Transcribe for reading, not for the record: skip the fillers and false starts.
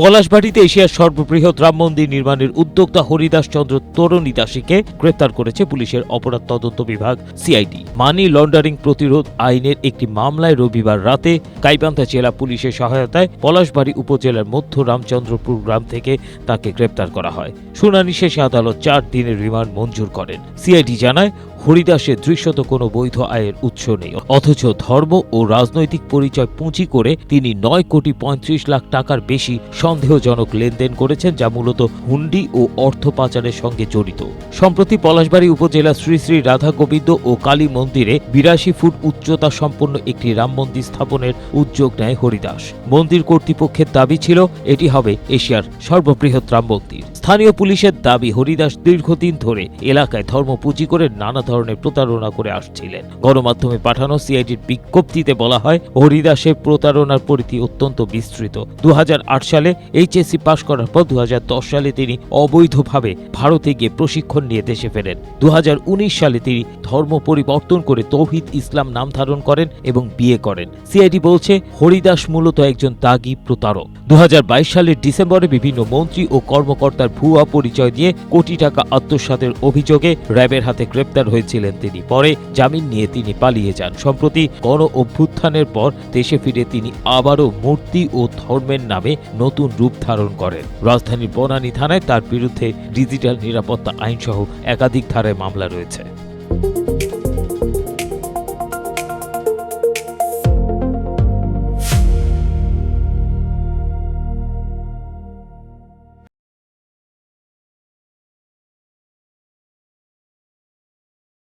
পলাশবাড়িতে এশিয়ার সর্ববৃহৎ রাম মন্দির নির্মাণের উদ্যোক্তা হরিদাস চন্দ্র তরণী দাসীকে গ্রেপ্তার করেছে পুলিশের অপরাধ তদন্ত বিভাগ সিআইডি। মানি লন্ডারিং প্রতিরোধ আইনের একটি মামলায় রবিবার রাতে গাইবান্ধা জেলা পুলিশের সহায়তায় পলাশবাড়ি উপজেলার মধ্য রামচন্দ্রপুর গ্রাম থেকে তাকে গ্রেপ্তার করা হয়। শুনানি শেষে আদালত ৪ দিনের রিমান্ড মঞ্জুর করেন। সিআইডি জানায়, হরিদাসের দৃশ্যত কোনো বৈধ আয়ের উৎস নেই, অথচ ধর্ম ও রাজনৈতিক পরিচয় পুঁজি করে তিনি ৯,৩৫,০০,০০০ টাকার বেশি সন্দেহজনক লেনদেন করেছেন, যা মূলত হুন্ডি ও অর্থ পাচারের সঙ্গে জড়িত। সম্প্রতি পলাশবাড়ি উপজেলা শ্রী শ্রী রাধা গোবিন্দ ও কালী মন্দিরে ৮২ ফুট উচ্চতা সম্পন্ন একটি রাম মন্দির স্থাপনের উদ্যোগ নেয় হরিদাস। মন্দির কর্তৃপক্ষের দাবি ছিল এটি হবে এশিয়ার সর্ববৃহৎ রাম মন্দির। স্থানীয় পুলিশের দাবি, হরিদাস দীর্ঘদিন ধরে এলাকায় ধর্ম পুঁজি করে নানা ধরনের প্রতারণা করে আসছিলেন। গণমাধ্যমে পাঠানো সিআইডির বিজ্ঞপ্তিতে বলা হয়, হরিদাসের প্রতারণার পরিধি অত্যন্ত বিস্তৃত। ২০০৮ সালে এইচএসসি পাশ করার পর ২০১০ সালে তিনি অবৈধভাবে ভারতে গিয়ে প্রশিক্ষণ নিয়ে দেশে ফেরেন। ২০১৯ সালে তিনি ধর্ম পরিবর্তন করে তৌহিদ ইসলাম নাম ধারণ করেন এবং বিয়ে করেন। সিআইডি বলছে, হরিদাস মূলত একজন দাগী প্রতারক। ২০২২ সালের ডিসেম্বরে বিভিন্ন মন্ত্রী ও কর্মকর্তার ভুয়া পরিচয় দিয়ে কোটি টাকা আত্মসাতের অভিযোগে র্যাবের হাতে গ্রেপ্তার হয়েছিলেন তিনি। পরে জামিন নিয়ে তিনি পালিয়ে যান। সম্প্রতি গণ অভ্যুত্থানের পর দেশে ফিরে তিনি আবারও মূর্তি ও ধর্মের নামে নতুন রূপ ধারণ করেন। রাজধানীর বনানী থানায় তার বিরুদ্ধে ডিজিটাল নিরাপত্তা আইনসহ একাধিক ধারায় মামলা রয়েছে।